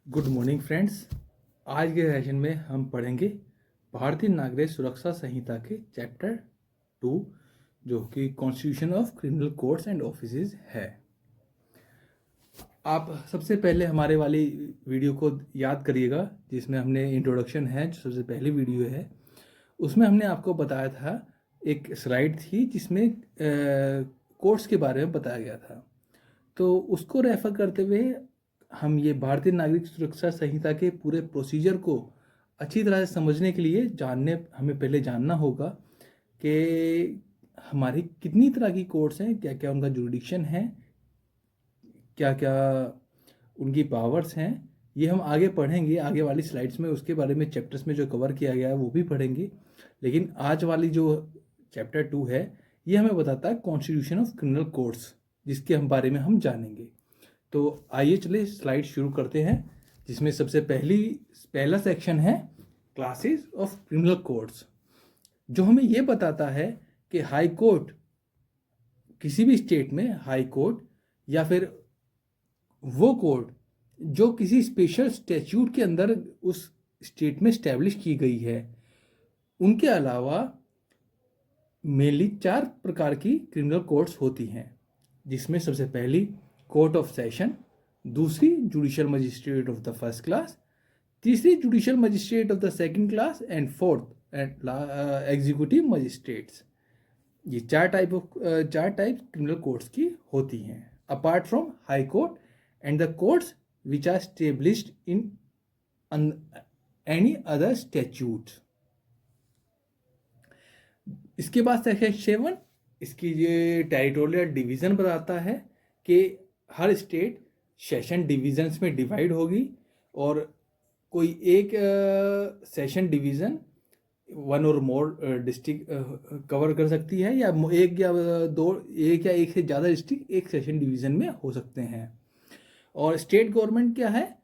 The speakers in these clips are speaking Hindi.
Good morning friends. आज के सेशन में हम पढ़ेंगे भारतीय नागरिक सुरक्षा संहिता के चैप्टर 2 जो कि constitution of criminal courts and offices है। आप सबसे पहले हमारे वाली वीडियो को याद करिएगा जिसमें हमने इंट्रोडक्शन है, जो सबसे पहली वीडियो है उसमें हमने आपको बताया था, एक स्लाइड थी जिसमें कोर्ट्स के बारे में बताया गया था। तो उसको रेफर करते हुए हम ये भारतीय नागरिक सुरक्षा संहिता के पूरे प्रोसीजर को अच्छी तरह से समझने के लिए हमें पहले जानना होगा कि हमारी कितनी तरह की कोर्ट्स हैं, क्या क्या उनका जुरिडिक्शन है, क्या क्या उनकी पावर्स हैं। ये हम आगे पढ़ेंगे, आगे वाली स्लाइड्स में उसके बारे में चैप्टर्स में जो कवर किया गया है वो भी पढ़ेंगे। लेकिन आज वाली जो चैप्टर 2 है ये हमें बताता है कॉन्स्टिट्यूशन ऑफ क्रिमिनल कोर्ट्स, जिसके हम बारे में हम जानेंगे। तो आइए चले स्लाइड शुरू करते हैं, जिसमें सबसे पहला सेक्शन है क्लासेस ऑफ क्रिमिनल कोर्ट्स, जो हमें ये बताता है कि हाई कोर्ट, किसी भी स्टेट में हाई कोर्ट या फिर वो कोर्ट जो किसी स्पेशल स्टैट्यूट के अंदर उस स्टेट में स्टैब्लिश की गई है, उनके अलावा मेनली 4 प्रकार की क्रिमिनल कोर्ट्स होती हैं, जिसमें सबसे पहली कोर्ट ऑफ सेशन, दूसरी judicial magistrate of the first class, तीसरी judicial magistrate of the second class and fourth executive magistrates. ये चार टाइप क्रिमिनल कोर्ट्स की होती हैं, apart from high court and the courts which are established in any other statute. इसके बाद सेक्शन 7 इसकी ये टेरिटोरियल डिवीज़न बताता है कि हर स्टेट सेशन डिवीजन्स में डिवाइड होगी और कोई एक सेशन डिवीज़न 1 और मोर डिस्ट्रिक्ट कवर कर सकती है, या एक या एक से ज़्यादा डिस्ट्रिक्ट एक सेशन डिवीज़न में हो सकते हैं। और स्टेट गवर्नमेंट क्या है,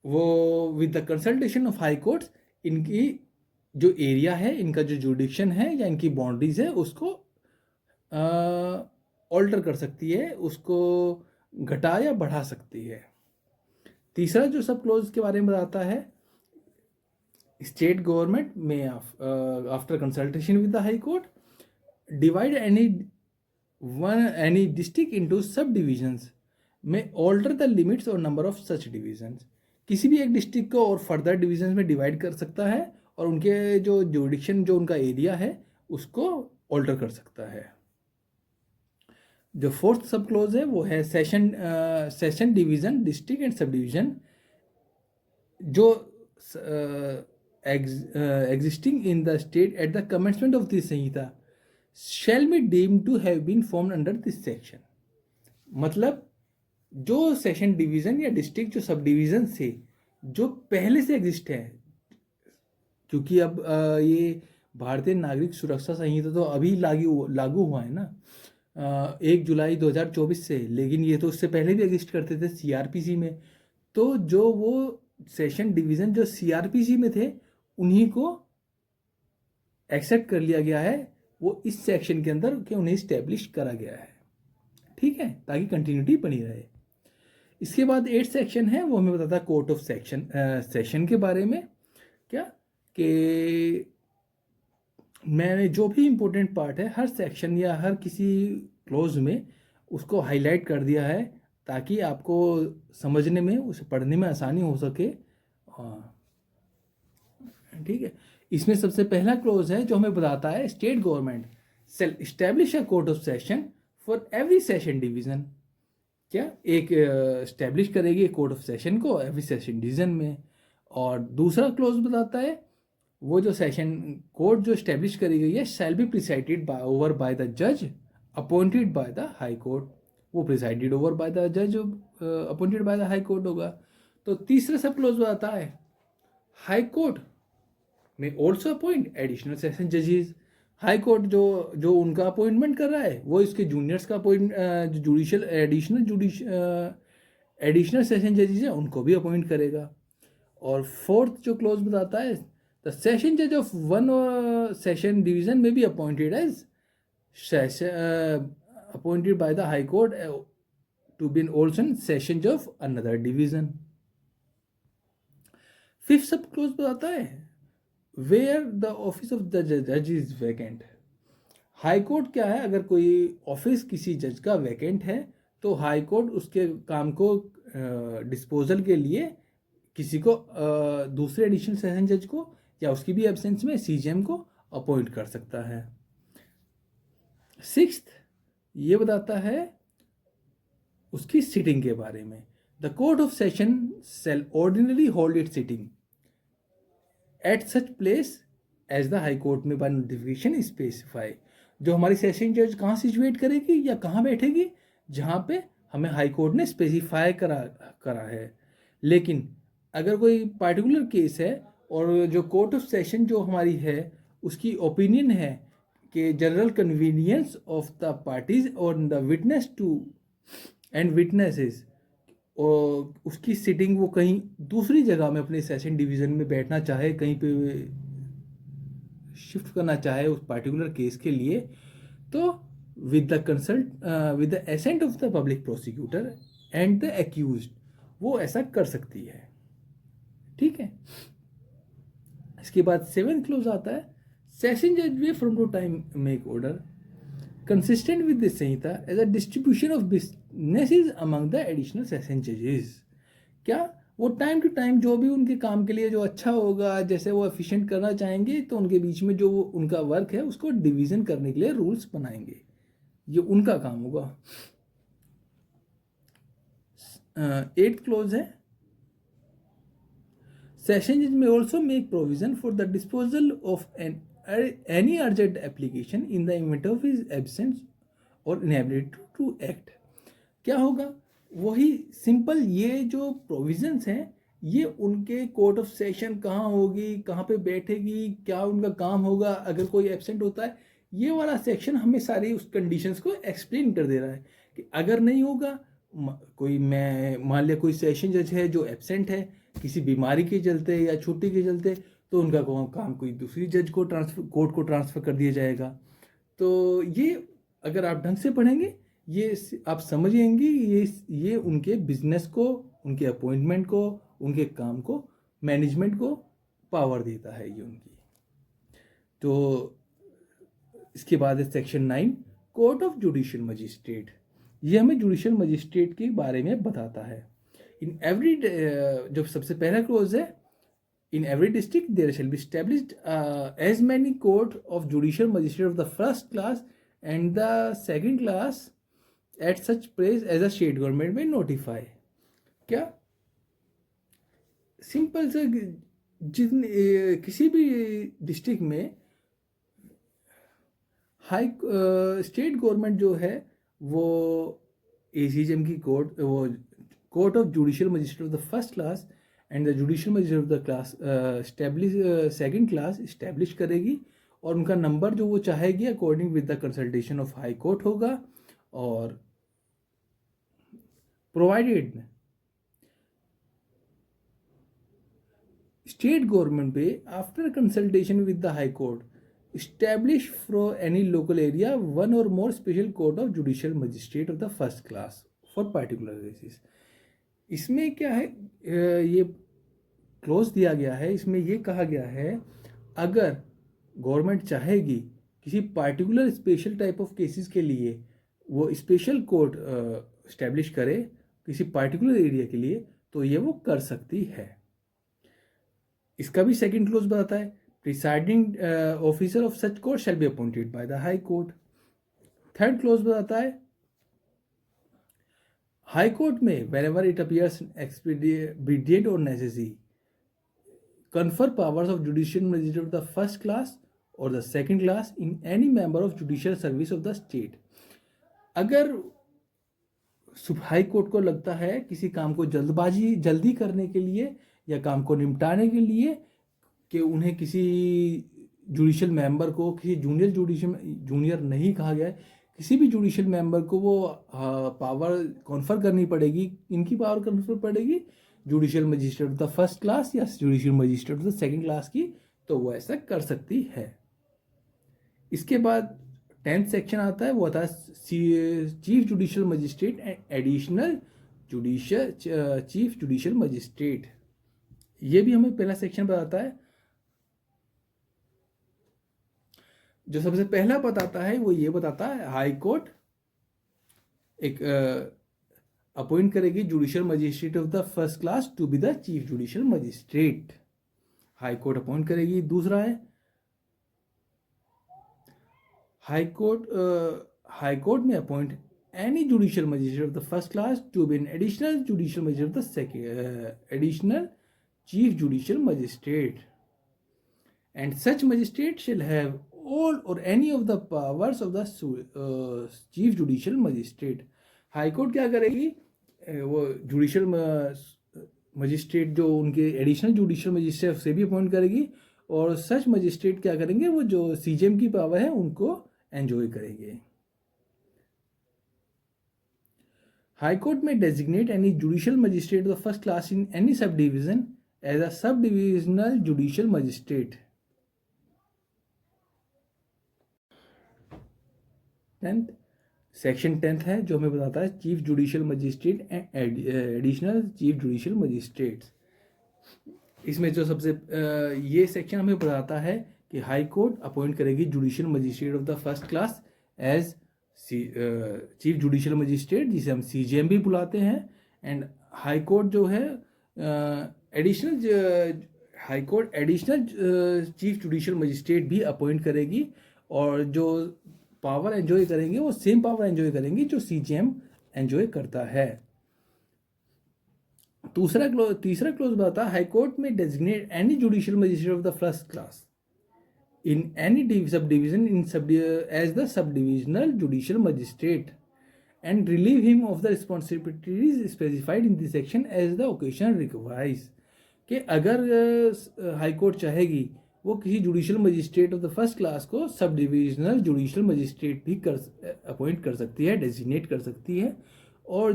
वो with the consultation of high courts इनकी जो एरिया है, इनका जो जुडिक्शन है या इनकी बाउंड्रीज है उसको ऑल्टर कर सकती है, उसको घटा या बढ़ा सकती है। तीसरा जो सब क्लोज के बारे में बताता है, स्टेट गवर्नमेंट में after consultation with the high court divide any district into सब डिविजन्स में ऑल्टर द लिमिट्स और नंबर ऑफ सच डिविजन्स। किसी भी एक डिस्ट्रिक्ट को और फर्दर डिविजन्स में डिवाइड कर सकता है और उनके जो जुडिक्शन, जो उनका एरिया है, उसको ऑल्टर कर सकता है। जो फोर्थ सब क्लोज है वो है session division, district and sub division जो existing in the state at the commencement of this Samhita shall be deemed to have been formed under this section। मतलब जो सेशन डिवीजन या डिस्ट्रिक्ट, जो सब डिवीजन से जो पहले से एग्जिस्ट है, क्योंकि अब ये भारतीय नागरिक सुरक्षा संहिता तो अभी लागू हुआ है ना 1 जुलाई 2024 से, लेकिन ये तो उससे पहले भी एग्जिस्ट करते थे सीआरपीसी में। तो जो वो सेशन डिवीज़न जो सीआरपीसी में थे उन्हीं को एक्सेप्ट कर लिया गया है, वो इस सेक्शन के अंदर के उन्हें इस्टेब्लिश करा गया है, ठीक है, ताकि कंटिन्यूटी बनी रहे। इसके बाद 8 सेक्शन है, वो हमें बताता है कोर्ट ऑफ सेशन के बारे में, क्या कि मैंने जो भी इम्पोर्टेंट पार्ट है हर सेक्शन या हर किसी क्लोज में उसको हाईलाइट कर दिया है ताकि आपको समझने में, उसे पढ़ने में आसानी हो सके। ठीक है, इसमें सबसे पहला क्लोज है जो हमें बताता है state government shall establish a court of session for every session division. क्या एक स्टैब्लिश करेगी कोर्ट ऑफ सेशन को एवरी सेशन डिवीजन में। और दूसरा क्लोज बताता है वो जो सेशन कोर्ट जो स्टैब्लिश करी गई है shall be presided over by the जज appointed by the high court. वो प्रिसाइडेड ओवर बाय द जज appointed by the high court होगा। तो तीसरा सब क्लोज बताता है हाई कोर्ट में ऑल्सो अपॉइंट एडिशनल सेशन जजेस। हाई कोर्ट जो उनका अपॉइंटमेंट कर रहा है वो इसके जूनियर्स का जुडिशियल एडिशनल सेशन जजेस है उनको भी अपॉइंट करेगा। और फोर्थ जो क्लोज बताता है द सेशन जज ऑफ वन सेशन डिवीजन में be appointed as appointed by the High Court to be also in sessions of another division। Fifth sub clause बताता है where the office of the जज इज वैकेंट। हाई कोर्ट क्या है, अगर कोई ऑफिस किसी जज का वैकेंट है तो हाई कोर्ट उसके काम को डिस्पोजल के लिए किसी को दूसरे एडिशनल सेशन जज को या उसकी भी एब्सेंस में सीजेएम को अपॉइंट कर सकता है। सिक्स्थ ये बताता है उसकी सिटिंग के बारे में। The court of session shall ordinarily hold its sitting at such place as the high court में by notification specify। जो हमारी सेशन जज कहाँ सिचुएट करेगी या कहाँ बैठेगी, जहाँ पे हमें हाई कोर्ट ने स्पेसिफाई करा है। लेकिन अगर कोई पार्टिकुलर केस है और जो कोर्ट ऑफ सेशन जो हमारी है उसकी ओपिनियन है कि general convenience of the parties और the witness to and witnesses, और उसकी सिटिंग वो कहीं दूसरी जगह में अपने सेशन डिवीज़न में बैठना चाहे, कहीं पे शिफ्ट करना चाहे उस पार्टिकुलर केस के लिए, तो with the ascent of the public prosecutor and the accused वो ऐसा कर सकती है। ठीक है। इसके बाद सेवेंथ क्लोज आता है सेशन जज वे from to time make order consistent with this संहिता as a distribution of businesses among the additional session judges। क्या वो टाइम टू टाइम जो भी उनके काम के लिए जो अच्छा होगा, जैसे वो एफिशिएंट करना चाहेंगे, तो उनके बीच में जो उनका वर्क है उसको डिवीजन करने के लिए रूल्स बनाएंगे, ये उनका काम होगा। एट क्लोज है सेशन जज में also make provision for the disposal of any urgent application in the event of his absence or inability to act। क्या होगा, वही सिंपल ये जो प्रोविजंस हैं ये उनके कोर्ट ऑफ सेशन कहाँ होगी, कहाँ पे बैठेगी, क्या उनका काम होगा, अगर कोई एब्सेंट होता है, ये वाला सेक्शन हमें सारी उस कंडीशंस को एक्सप्लेन कर दे रहा है कि अगर नहीं होगा, कोई मैं मान लिया कोई सेशन जज है जो एब्सेंट है किसी बीमारी के चलते या छुट्टी के चलते, तो उनका काम कोई दूसरी जज को कोर्ट को ट्रांसफ़र कर दिया जाएगा। तो ये अगर आप ढंग से पढ़ेंगे ये आप समझेंगे ये उनके बिजनेस को, उनके अपॉइंटमेंट को, उनके काम को, मैनेजमेंट को पावर देता है ये उनकी। तो इसके बाद है section 9 court of judicial magistrate. ये हमें जुडिशियल मजिस्ट्रेट के बारे में बताता है। इन एवरी जो सबसे पहला क्लोज है in every district there shall be established as many court of judicial magistrate of the first class and the second class at such place as the state government may notify। क्या सिंपल से किसी भी डिस्ट्रिक्ट में हाई स्टेट गवर्नमेंट जो है वो एसीजेम की कोर्ट, वो court of judicial magistrate of the first class and the judicial magistrate of the class second class establish करेगी, और उनका नंबर जो वो चाहेगी according with the consultation of high court होगा। और प्रोवाइडेड स्टेट गवर्नमेंट पे after consultation with the high court establish for any local area one or more special court of judicial magistrate of the first class for particular cases. इसमें क्या है, ये क्लोज दिया गया है, इसमें ये कहा गया है अगर गवर्नमेंट चाहेगी किसी particular special type of cases के लिए वो स्पेशल कोर्ट इस्टेब्लिश करे किसी पार्टिकुलर एरिया के लिए, तो ये वो कर सकती है। इसका भी सेकंड क्लोज बताता है presiding officer of such court shall be appointed by the high court. Third close बताता है हाई कोर्ट में whenever it appears expedient or necessary confer powers of judicial magistrate of the first class or the second class in any member of judicial service of the state। अगर हाई कोर्ट को लगता है किसी काम को जल्दी करने के लिए या काम को निपटाने के लिए कि उन्हें किसी जुडिशियल मेंबर को, किसी जूनियर नहीं कहा गया है, किसी भी जुडिशियल मेंबर को वो पावर कॉन्फर करनी पड़ेगी, इनकी पावर कॉन्फर पड़ेगी judicial magistrate of the first class या judicial magistrate of the second class की, तो वो ऐसा कर सकती है। इसके बाद 10th सेक्शन आता है, वो आता है chief judicial magistrate and additional chief judicial magistrate. ये भी हमें पहला सेक्शन बताता है। जो सबसे पहला बताता है वो ये बताता है हाई कोर्ट एक अपॉइंट करेगी judicial magistrate of the first class to be the chief judicial magistrate. High court appoint करेगी। दूसरा है हाई कोर्ट में appoint any judicial magistrate of the first class to be an additional judicial magistrate of the additional chief judicial magistrate, and such magistrate shall have all or any of the powers of the chief judicial magistrate। High court क्या करेगी, वो जुडिशियल मजिस्ट्रेट जो उनके एडिशनल जुडिशियल मजिस्ट्रेट से भी अपॉइंट करेगी, और सच मजिस्ट्रेट क्या करेंगे, वो जो सीजेएम की पावर है उनको एंजॉय करेंगे। High Court may designate any judicial magistrate of the first class in any subdivision as a subdivisional judicial magistrate। 10th section 10th है जो हमें बताता है chief judicial magistrate and additional chief judicial magistrate. इसमें जो सबसे ये सेक्शन हमें बताता है कि हाई कोर्ट अपॉइंट करेगी judicial magistrate of the first class as chief judicial magistrate, जिसे हम सीजेएम भी बुलाते हैं। एंड हाई कोर्ट जो है एडिशनल चीफ जुडिशियल मजिस्ट्रेट भी अपॉइंट करेगी, और जो पावर एंजॉय करेंगे वो सेम पावर एंजॉय करेंगी जो सीजेएम एंजॉय करता है। तीसरा क्लोज बताता है हाई कोर्ट में designate any judicial magistrate of the first class in any subdivision as the subdivisional judicial magistrate and relieve him of the responsibilities specified in this section as the occasion requires। कि अगर हाई कोर्ट चाहेगी वो किसी judicial magistrate of the first class को सब डिविजनल जुडिशियल मजिस्ट्रेट भी अपॉइंट कर सकती है, डेजिग्नेट कर सकती है। और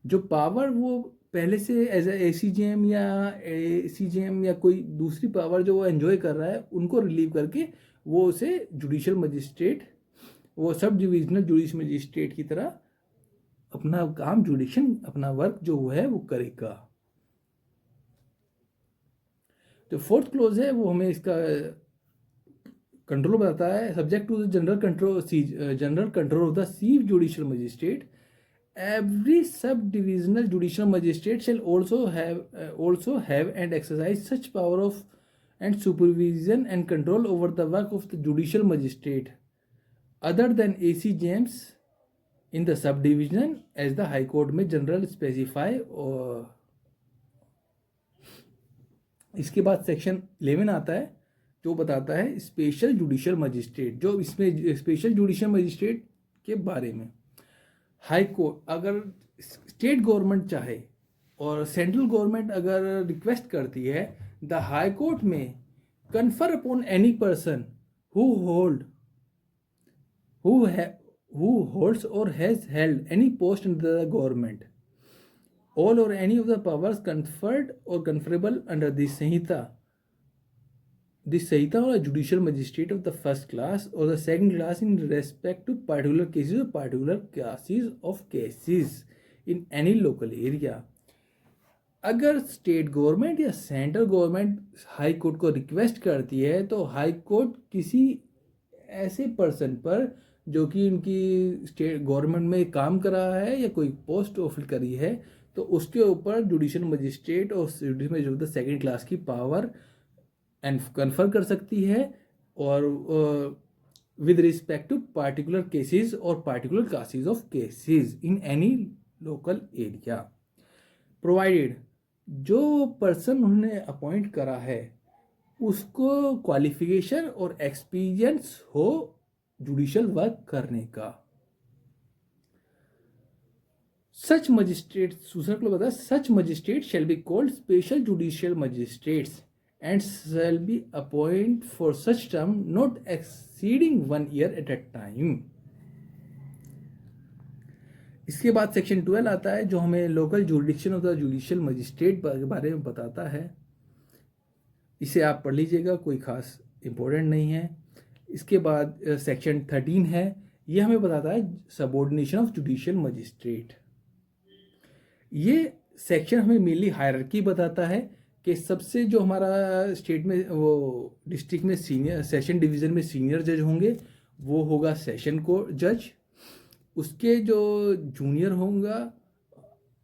जो पावर वो पहले से एज ए सीजेएम या कोई दूसरी पावर जो वो एंजॉय कर रहा है उनको रिलीव करके वो उसे जुडिशियल मजिस्ट्रेट, वो सब डिविजनल जुडिशियल मजिस्ट्रेट की तरह अपना काम अपना वर्क जो है वो करेगा। जो फोर्थ क्लोज है वो हमें इसका कंट्रोल बताता है subject to the general control of the chief judicial magistrate. Every subdivisional judicial magistrate shall also have and exercise such power of and supervision and control over the work of the judicial magistrate other than ACJMs in the subdivision as the High Court में जनरल स्पेसिफाई। और इसके बाद सेक्शन 11 आता है जो बताता है स्पेशल जुडिशियल मजिस्ट्रेट। जो इसमें स्पेशल जुडिशियल मजिस्ट्रेट के बारे में हाई कोर्ट अगर स्टेट गवर्नमेंट चाहे और सेंट्रल गवर्नमेंट अगर रिक्वेस्ट करती है, the high court may confer upon any person who holds or has held any post in the government all or any of the powers conferred or conferable under this Sanhita or a judicial magistrate of the first class or the second class in respect to particular cases or particular classes of cases in any local area। अगर स्टेट गवर्नमेंट या सेंट्रल गवर्नमेंट हाई कोर्ट को रिक्वेस्ट करती है तो हाई कोर्ट किसी ऐसे पर्सन पर जो कि उनकी स्टेट गवर्नमेंट में काम कर रहा है या कोई पोस्ट ऑफिल करी है तो उसके ऊपर जुडिशियल मजिस्ट्रेट और जुडिशियल मजिस्ट्रेट सेकेंड क्लास की पावर एंड कन्फर कर सकती है, और with respect to particular cases or particular classes of cases in any local area, provided जो पर्सन उन्होंने अपॉइंट करा है उसको क्वालिफिकेशन और एक्सपीरियंस हो जुडिशियल वर्क करने का। सच मजिस्ट्रेट दूसरा को बताया such magistrate shall be called special judicial magistrates and shall be appointed for such term not exceeding 1 year at a time। इसके बाद सेक्शन 12 आता है जो हमें local jurisdiction of the judicial magistrate के बारे में बताता है। इसे आप पढ़ लीजिएगा, कोई खास इंपॉर्टेंट नहीं है। इसके बाद सेक्शन 13 है, ये हमें बताता है सबऑर्डिनेशन ऑफ जुडिशियल मजिस्ट्रेट। ये सेक्शन हमें मेनली हायरार्की बताता है कि सबसे जो हमारा स्टेट में वो डिस्ट्रिक्ट में सीनियर सेशन डिवीज़न में सीनियर जज होंगे वो होगा सेशन को जज, उसके जो जूनियर होगा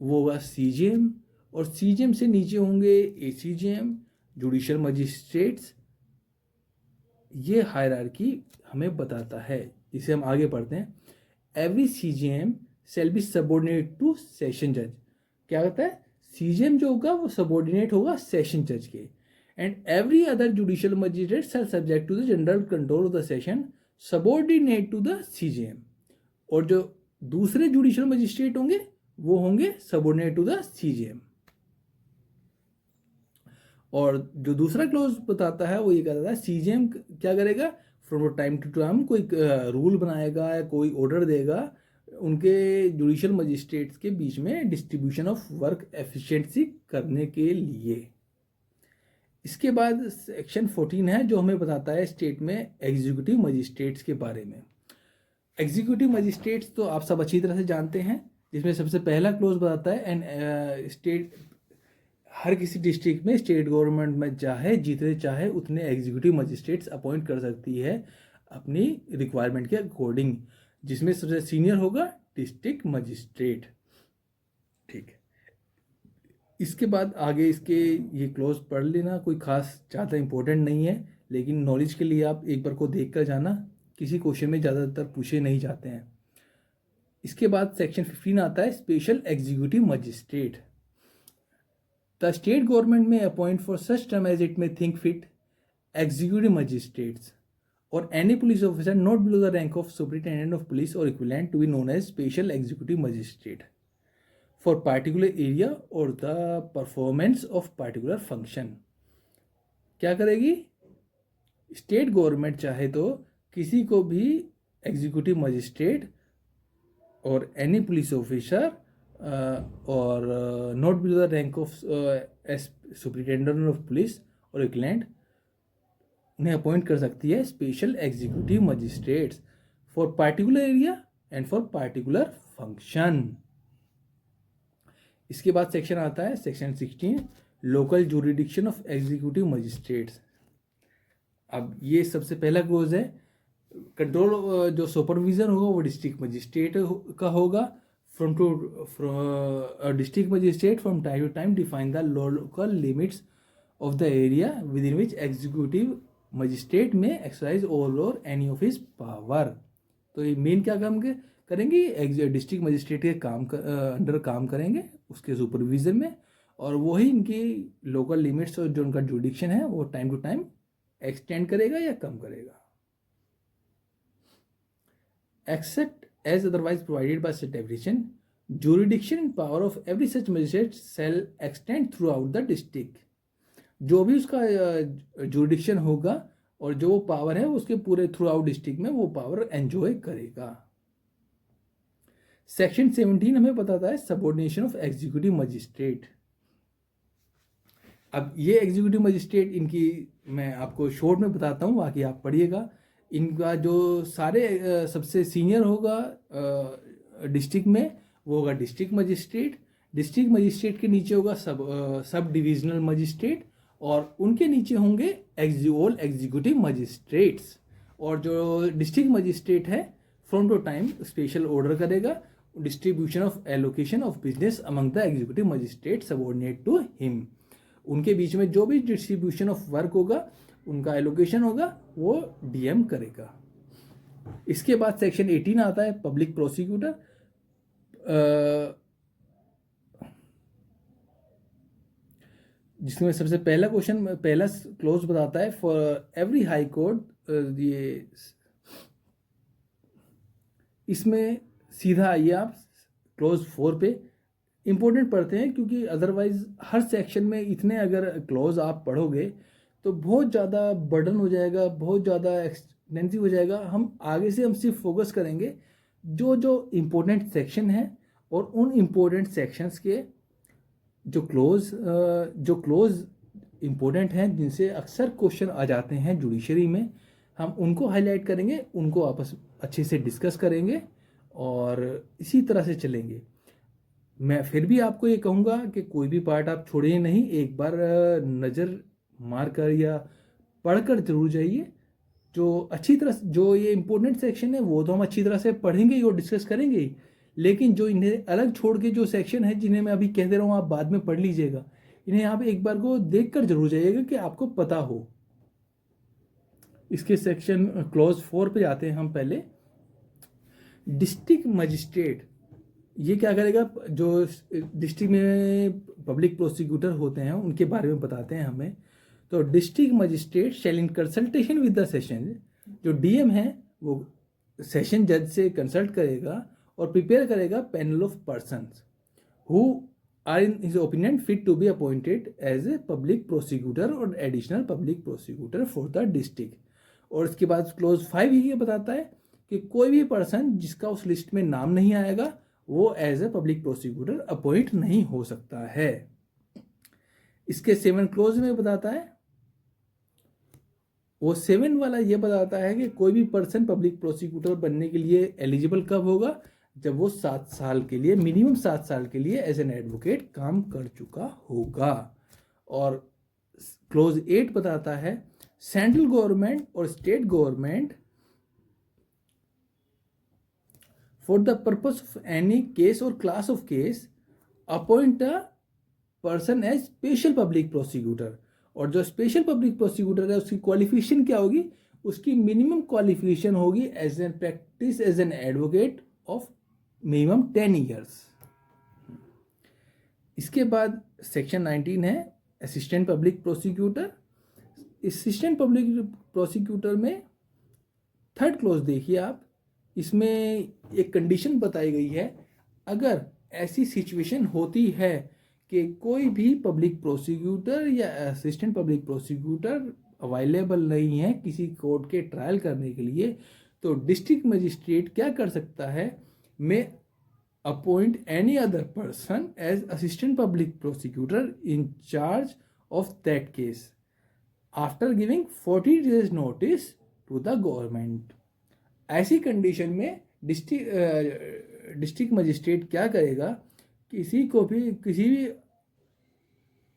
वो होगा सीजेएम, और सीजेएम से नीचे होंगे एसीजेएम, जुडिशियल मजिस्ट्रेट्स। ये हायरार्की हमें बताता है। इसे हम आगे पढ़ते हैं। Every CJM shall be subordinate to session जज। क्या कहता है? सीजेएम जो होगा वो सबऑर्डिनेट होगा सेशन जज के। And every other judicial magistrate shall subject to the general control of the session subordinate to the CJM. और जो दूसरे जुडिशियल मजिस्ट्रेट होंगे वो होंगे सबऑर्डिनेट टू द सीजेएम। और जो दूसरा क्लोज बताता है वो ये कहता है सीजेएम क्या करेगा, फ्रॉम टाइम टू टाइम कोई रूल बनाएगा या कोई ऑर्डर देगा उनके जुडिशियल मजिस्ट्रेट्स के बीच में डिस्ट्रीब्यूशन ऑफ वर्क एफिशिएंसी करने के लिए। इसके बाद सेक्शन 14 है जो हमें बताता है स्टेट में एग्जीक्यूटिव मजिस्ट्रेट्स के बारे में। एग्जीक्यूटिव मजिस्ट्रेट्स तो आप सब अच्छी तरह से जानते हैं, जिसमें सबसे पहला क्लोज बताता है एंड स्टेट हर किसी डिस्ट्रिक्ट में स्टेट गवर्नमेंट में चाहे जितने चाहे उतने एग्जीक्यूटिव मजिस्ट्रेट्स अपॉइंट कर सकती है अपनी रिक्वायरमेंट के अकॉर्डिंग, जिसमें सबसे सीनियर होगा डिस्ट्रिक्ट मजिस्ट्रेट। ठीक है, इसके बाद आगे इसके ये क्लोज पढ़ लेना, कोई खास ज़्यादा इंपॉर्टेंट नहीं है, लेकिन नॉलेज के लिए आप एक बार को देख कर जाना, किसी क्वेश्चन में ज़्यादातर पूछे नहीं जाते हैं। इसके बाद सेक्शन 15 आता है special executive magistrate. The state government may appoint for such term as it may think fit executive magistrates or any police officer not below the rank of superintendent of police or equivalent to be known as special executive magistrate for particular area or the performance of particular function। क्या करेगी? स्टेट गवर्नमेंट चाहे तो किसी को भी एग्जीक्यूटिव मजिस्ट्रेट और एनी पुलिस ऑफिसर और not below the rank of S superintendent of police और इक्विवेलेंट उन्हें अपॉइंट कर सकती है special executive magistrates for particular area and for particular function. इसके बाद सेक्शन आता है section 16 local jurisdiction of executive magistrates. अब ये सबसे पहला क्लोज है, कंट्रोल जो सुपरविजन होगा वो डिस्ट्रिक्ट मजिस्ट्रेट का होगा। From a district magistrate from time to time define the local limits of the area within which executive magistrate may exercise all or any of his power। तो ये मेन क्या काम करेंगे? डिस्ट्रिक्ट मजिस्ट्रेट के अंडर काम करेंगे उसके सुपरविजन में, और वही इनकी लोकल लिमिट्स और जो उनका जुडिक्शन है वो टाइम टू टाइम एक्सटेंड करेगा या कम करेगा। Except as otherwise provided by such division, jurisdiction and power of every such magistrate shall extend throughout the district। जो भी उसका जुरिडिक्शन होगा और जो वो पावर है उसके पूरे थ्रू आउट डिस्ट्रिक्ट में वो पावर एंजॉय करेगा। सेक्शन 17 हमें बताता है सबऑर्डिनेशन ऑफ एग्जीक्यूटिव मजिस्ट्रेट। अब ये एग्जीक्यूटिव मजिस्ट्रेट इनकी मैं आपको शॉर्ट में बताता हूँ, बाकी आप पढ़िएगा। इनका जो सारे सबसे सीनियर होगा डिस्ट्रिक्ट में वो होगा डिस्ट्रिक्ट मजिस्ट्रेट। डिस्ट्रिक्ट मजिस्ट्रेट के नीचे होगा सब डिविजनल मजिस्ट्रेट, और उनके नीचे होंगे ऑल एग्जीक्यूटिव मजिस्ट्रेट्स। और जो डिस्ट्रिक्ट मजिस्ट्रेट है from to time special order करेगा distribution of allocation of business among the executive magistrate subordinate to him. उनके बीच में जो भी डिस्ट्रीब्यूशन ऑफ वर्क होगा उनका एलोकेशन होगा वो डीएम करेगा। इसके बाद सेक्शन 18 आता है पब्लिक प्रोसिक्यूटर। जिसमें सबसे पहला क्लोज बताता है फॉर एवरी हाई कोर्ट। ये इसमें सीधा आइए आप क्लोज 4 पे। इंपॉर्टेंट पढ़ते हैं क्योंकि अदरवाइज हर सेक्शन में इतने अगर क्लोज आप पढ़ोगे तो बहुत ज़्यादा बर्डन हो जाएगा, बहुत ज़्यादा एक्सटेंसिव हो जाएगा। हम सिर्फ फोकस करेंगे जो इम्पोर्टेंट सेक्शन है और उन इम्पोर्टेंट सेक्शंस के जो क्लोज इम्पोर्टेंट हैं जिनसे अक्सर क्वेश्चन आ जाते हैं जुडिशरी में, हम उनको हाईलाइट करेंगे, उनको आपस अच्छे से डिस्कस करेंगे और इसी तरह से चलेंगे। मैं फिर भी आपको ये कहूँगा कि कोई भी पार्ट आप छोड़िए नहीं, एक बार नज़र मार कर या पढ़ कर जरूर जाइए। जो अच्छी तरह जो ये इम्पोर्टेंट सेक्शन है वो तो हम अच्छी तरह से पढ़ेंगे ही और डिस्कस करेंगे ही, लेकिन जो इन्हें अलग छोड़ के जो सेक्शन है जिन्हें मैं अभी कह दे रहा हूँ आप बाद में पढ़ लीजिएगा, इन्हें आप एक बार को देख कर जरूर जाइएगा कि आपको पता हो। इसके सेक्शन क्लॉज 4 पे जाते हैं हम पहले। डिस्ट्रिक्ट मजिस्ट्रेट ये क्या करेगा, जो डिस्ट्रिक्ट में पब्लिक प्रोसिक्यूटर होते हैं उनके बारे में बताते हैं हमें। तो district magistrate shall in consultation with the session, जो डीएम है वो सेशन जज से कंसल्ट करेगा और प्रिपेयर करेगा panel of persons who are in his opinion fit to be appointed as a public prosecutor or additional public prosecutor for the district. और इसके बाद क्लोज 5 ये बताता है कि कोई भी पर्सन जिसका उस लिस्ट में नाम नहीं आएगा वो as a public prosecutor appoint नहीं हो सकता है। इसके 7 क्लोज में बताता है, वो 7 वाला ये बताता है कि कोई भी पर्सन पब्लिक प्रोसिक्यूटर बनने के लिए एलिजिबल कब होगा, जब वो 7 साल के लिए, मिनिमम 7 साल के लिए एज एन एडवोकेट काम कर चुका होगा। और क्लोज 8 बताता है सेंट्रल गवर्नमेंट और state government for the purpose of any case or class of case appoint a person as special public prosecutor। और जो स्पेशल पब्लिक प्रोसिक्यूटर है उसकी क्वालिफिकेशन क्या होगी, उसकी मिनिमम क्वालिफिकेशन होगी as an practice as an advocate of minimum 10 years. इसके बाद सेक्शन 19 है assistant public prosecutor. Assistant public prosecutor में 3rd क्लोज देखिए आप, इसमें एक कंडीशन बताई गई है, अगर ऐसी सिचुएशन होती है कि कोई भी पब्लिक प्रोसिक्यूटर या असिस्टेंट पब्लिक प्रोसिक्यूटर अवेलेबल नहीं है किसी कोर्ट के ट्रायल करने के लिए, तो डिस्ट्रिक्ट मजिस्ट्रेट क्या कर सकता है, may appoint any other person as assistant public prosecutor in charge of that case after giving 40 days notice to the government. ऐसी कंडीशन में डिस्ट्रिक्ट मजिस्ट्रेट क्या करेगा, किसी भी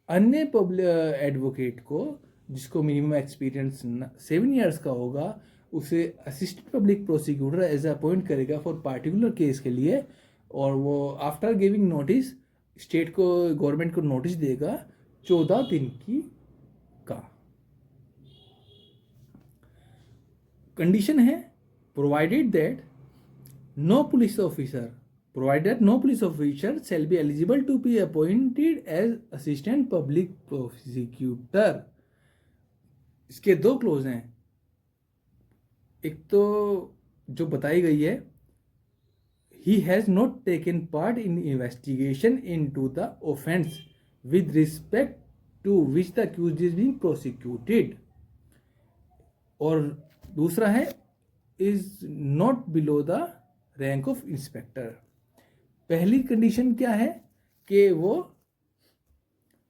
अन्य पब्लिक एडवोकेट को जिसको मिनिमम एक्सपीरियंस 7 ईयर्स का होगा उसे assistant public prosecutor as appoint करेगा फॉर पार्टिकुलर केस के लिए, और वो आफ्टर गिविंग नोटिस स्टेट को, गवर्नमेंट को नोटिस देगा 14 दिन की का। कंडीशन है provided no police officer shall be eligible to be appointed as assistant public prosecutor। इसके 2 क्लोज हैं। एक तो जो बताई गई है, he has not taken part in investigation into the offense with respect to which the accused is being prosecuted। और दूसरा है is not below the rank of inspector. पहली कंडीशन क्या है कि वो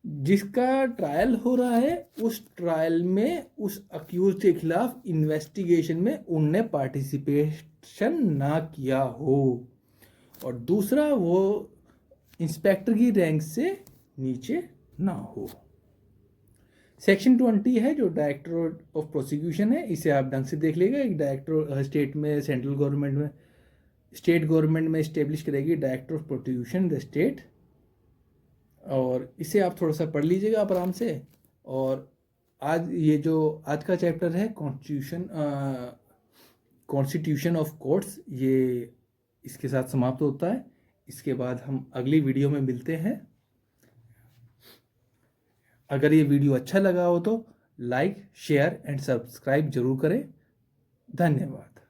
जिसका ट्रायल हो रहा है उस ट्रायल में उस अक्यूज के खिलाफ इन्वेस्टिगेशन में उनने पार्टिसिपेशन ना किया हो, और दूसरा वो इंस्पेक्टर की रैंक से नीचे ना हो। सेक्शन 20 है जो डायरेक्टर ऑफ प्रोसिक्यूशन है, इसे आप ढंग से देख लेगा। एक डायरेक्टर स्टेट में, सेंट्रल गवर्नमेंट में, स्टेट गवर्नमेंट में इस्टेब्लिश करेगी director of prosecution the state, और इसे आप थोड़ा सा पढ़ लीजिएगा आप आराम से। और आज ये जो आज का चैप्टर है कॉन्स्टिट्यूशन ऑफ कोर्ट्स, ये इसके साथ समाप्त होता है। इसके बाद हम अगली वीडियो में मिलते हैं। अगर ये वीडियो अच्छा लगा हो तो लाइक, शेयर एंड सब्सक्राइब जरूर करें। धन्यवाद।